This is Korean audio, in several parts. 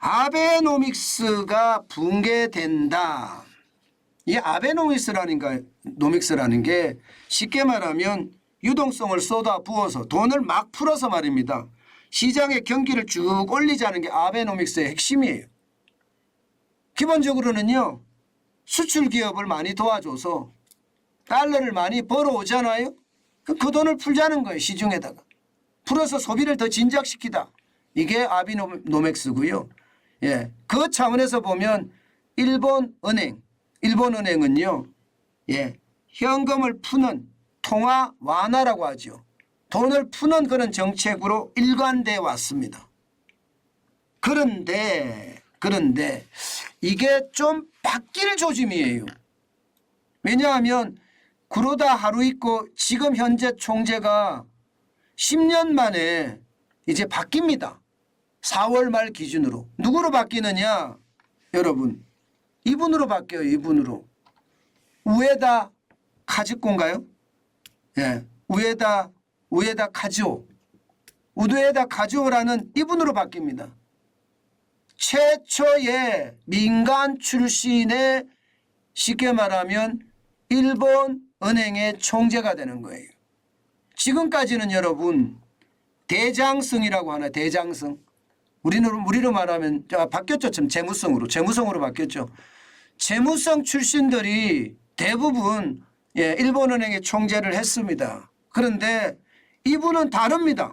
아베노믹스가 붕괴된다. 이 아베노믹스라는 게 쉽게 말하면 유동성을 쏟아 부어서 돈을 막 풀어서 말입니다. 시장의 경기를 쭉 올리자는 게 아베노믹스의 핵심이에요. 기본적으로는요. 수출 기업을 많이 도와줘서 달러를 많이 벌어오잖아요. 그 돈을 풀자는 거예요. 시중에다가. 풀어서 소비를 더 진작시키다. 이게 아베노믹스고요. 예, 그 차원에서 보면 일본은행은요. 예, 현금을 푸는 통화 완화라고 하죠. 돈을 푸는 그런 정책으로 일관돼 왔습니다. 그런데 이게 좀 바뀔 조짐이에요. 왜냐하면 구로다 하루이코 지금 현재 총재가 10년 만에 이제 바뀝니다. 4월 말 기준으로. 누구로 바뀌느냐? 여러분. 이분으로 바뀌어요. 이분으로. 우에다 카즈코인가요? 예. 우에다 카즈오. 우에다 카즈오라는 이분으로 바뀝니다. 최초의 민간 출신의 쉽게 말하면 일본 은행의 총재가 되는 거예요. 지금까지는 여러분 대장성이라고 하나 대장성. 우리로 말하면 바뀌었죠. 재무성으로 바뀌었죠. 재무성 출신들이 대부분 일본은행의 총재를 했습니다. 그런데 이분은 다릅니다.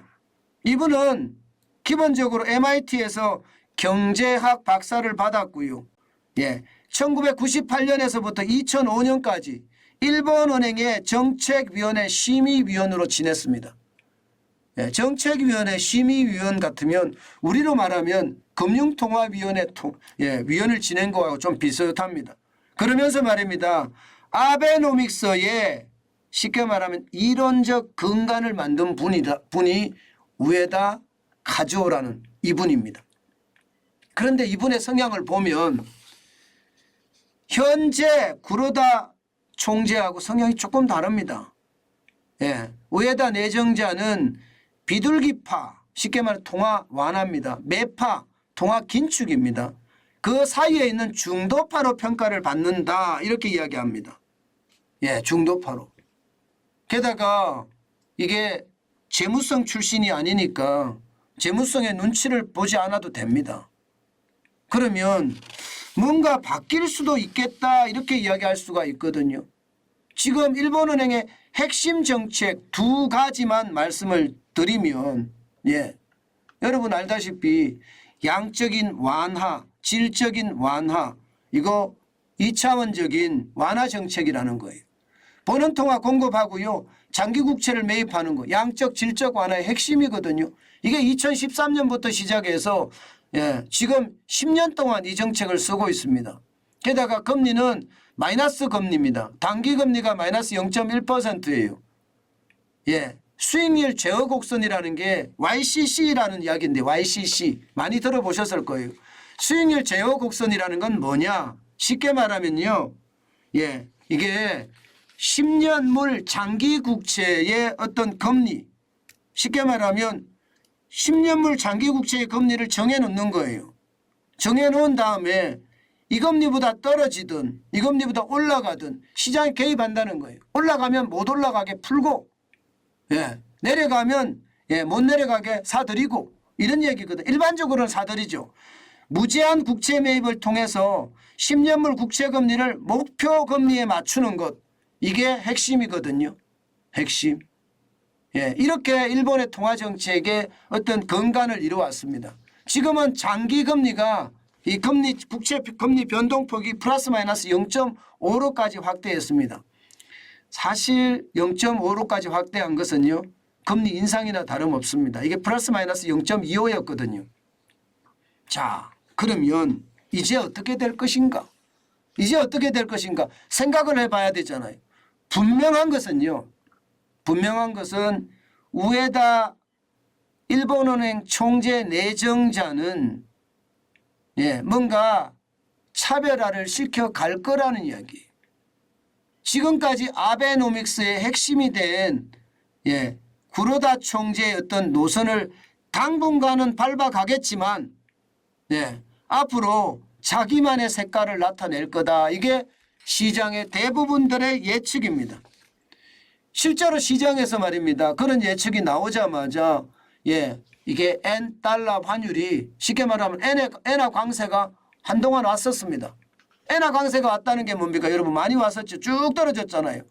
이분은 기본적으로 MIT에서 경제학 박사를 받았고요. 1998년에서부터 2005년까지 일본은행의 정책위원회 심의위원으로 지냈습니다. 정책위원회 심의위원 같으면 우리로 말하면 금융통화위원회 위원을 지낸 거하고 좀 비슷합니다. 그러면서 말입니다. 아베노믹스에 쉽게 말하면 이론적 근간을 만든 분이 우에다 카즈오라는 이분입니다. 그런데 이분의 성향을 보면 현재 구로다 총재하고 성향이 조금 다릅니다. 우에다 내정자는 비둘기파, 쉽게 말해 통화 완화입니다. 매파, 통화 긴축입니다. 그 사이에 있는 중도파로 평가를 받는다 이렇게 이야기합니다. 중도파로. 게다가 이게 재무성 출신이 아니니까 재무성의 눈치를 보지 않아도 됩니다. 그러면 뭔가 바뀔 수도 있겠다 이렇게 이야기할 수가 있거든요. 지금 일본은행의 핵심 정책 두 가지만 말씀을 드리면 여러분 알다시피 양적인 완화, 질적인 완화 이거 2차원적인 완화 정책이라는 거예요. 본원통화 공급하고요. 장기국채를 매입하는 거 양적 질적 완화의 핵심이거든요. 이게 2013년부터 시작해서 지금 10년 동안 이 정책을 쓰고 있습니다. 게다가 금리는 마이너스 금리입니다. 단기금리가 마이너스 0.1%예요. 수익률 제어 곡선이라는 게 YCC라는 이야기인데 YCC 많이 들어보셨을 거예요. 수익률 제어 곡선이라는 건 뭐냐? 쉽게 말하면요. 이게 10년물 장기국채의 어떤 금리 쉽게 말하면 10년물 장기국채의 금리를 정해놓는 거예요. 정해놓은 다음에 이 금리보다 떨어지든 이 금리보다 올라가든 시장에 개입한다는 거예요. 올라가면 못 올라가게 풀고 내려가면 못 내려가게 사들이고 이런 얘기거든. 일반적으로는 사들이죠. 무제한 국채 매입을 통해서 10년물 국채 금리를 목표 금리에 맞추는 것 이게 핵심이거든요. 핵심. 이렇게 일본의 통화정책의 어떤 근간을 이루어왔습니다. 지금은 장기금리가 이 국채 금리 변동폭이 플러스 마이너스 0.56까지 확대했습니다. 사실 0.56까지 확대한 것은요. 금리 인상이나 다름없습니다. 이게 플러스 마이너스 0.25였거든요. 자, 그러면 이제 어떻게 될 것인가? 이제 어떻게 될 것인가? 생각을 해봐야 되잖아요. 분명한 것은 우에다 일본은행 총재 내정자는 뭔가 차별화를 시켜갈 거라는 이야기예요. 지금까지 아베노믹스의 핵심이 된 구로다 총재의 어떤 노선을 당분간은 밟아가겠지만 앞으로 자기만의 색깔을 나타낼 거다. 이게 시장의 대부분들의 예측입니다. 실제로 시장에서 말입니다. 그런 예측이 나오자마자 이게 N달러 환율이 쉽게 말하면 엔화 강세가 한동안 왔었습니다. 엔화 강세가 왔다는 게 뭡니까? 여러분 많이 왔었죠. 쭉 떨어졌잖아요.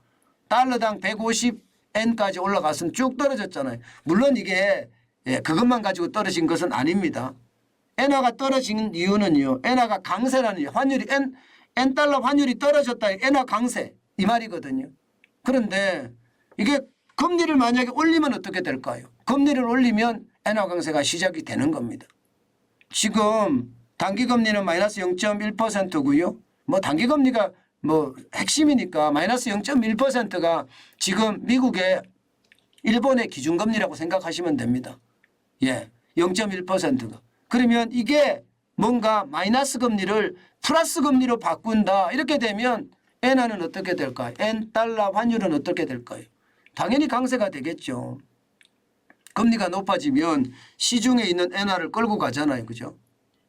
달러당 150엔까지 올라가서는 쭉 떨어졌잖아요. 물론 이게 그것만 가지고 떨어진 것은 아닙니다. 엔화가 떨어진 이유는요. 엔화가 강세라는 환율이 N달러 환율이 떨어졌다. 엔화 강세 이 말이거든요. 그런데 이게 금리를 만약에 올리면 어떻게 될까요? 금리를 올리면 엔화 강세가 시작이 되는 겁니다. 지금 단기금리는 마이너스 0.1%고요. 뭐 단기금리가 뭐 핵심이니까 마이너스 0.1%가 지금 미국의 일본의 기준금리라고 생각하시면 됩니다. 0.1%가. 그러면 이게 뭔가 마이너스 금리를 플러스 금리로 바꾼다. 이렇게 되면 엔화는 어떻게 될까요? N달러 환율은 어떻게 될까요? 당연히 강세가 되겠죠. 금리가 높아지면 시중에 있는 엔화를 끌고 가잖아요. 그죠?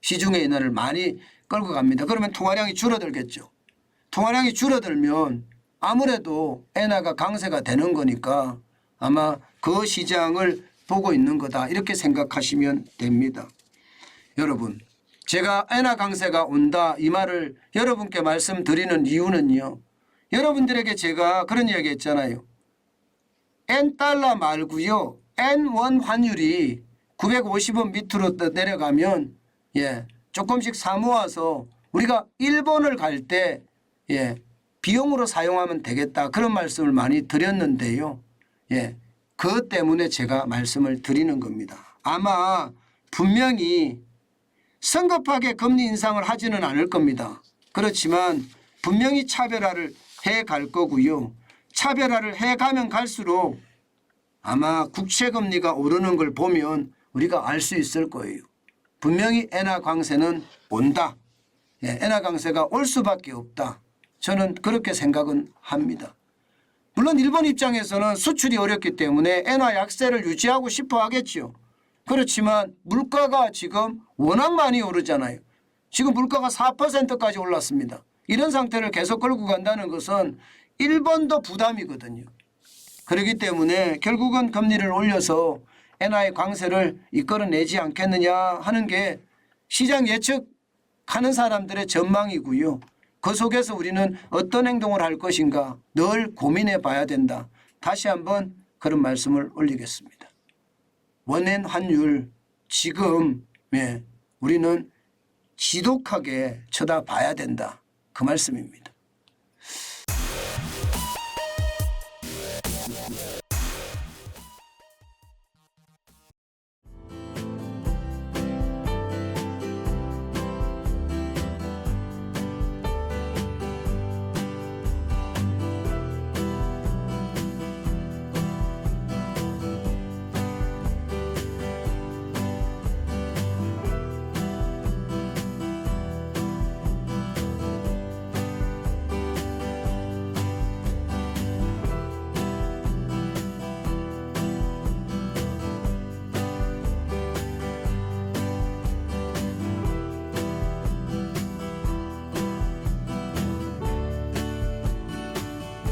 시중에 엔화를 많이 끌고 갑니다. 그러면 통화량이 줄어들겠죠. 통화량이 줄어들면 아무래도 엔화가 강세가 되는 거니까 아마 그 시장을 보고 있는 거다. 이렇게 생각하시면 됩니다. 여러분, 제가 엔화 강세가 온다 이 말을 여러분께 말씀드리는 이유는요. 여러분들에게 제가 그런 이야기 했잖아요. N달러 말고요. N1 환율이 950원 밑으로 내려가면 조금씩 사모아서 우리가 일본을 갈 때 비용으로 사용하면 되겠다. 그런 말씀을 많이 드렸는데요. 그것 때문에 제가 말씀을 드리는 겁니다. 아마 분명히 성급하게 금리 인상을 하지는 않을 겁니다. 그렇지만 분명히 차별화를 해갈 거고요. 차별화를 해가면 갈수록 아마 국채금리가 오르는 걸 보면 우리가 알 수 있을 거예요. 분명히 엔화 강세는 온다. 엔화 강세가 올 수밖에 없다. 저는 그렇게 생각은 합니다. 물론 일본 입장에서는 수출이 어렵기 때문에 엔화 약세를 유지하고 싶어 하겠죠. 그렇지만 물가가 지금 워낙 많이 오르잖아요. 지금 물가가 4%까지 올랐습니다. 이런 상태를 계속 끌고 간다는 것은 일본도 부담이거든요. 그렇기 때문에 결국은 금리를 올려서 엔화의 강세를 이끌어내지 않겠느냐 하는 게 시장 예측하는 사람들의 전망이고요. 그 속에서 우리는 어떤 행동을 할 것인가 늘 고민해 봐야 된다. 다시 한번 그런 말씀을 올리겠습니다. 원엔 환율 지금 우리는 지독하게 쳐다봐야 된다. 그 말씀입니다.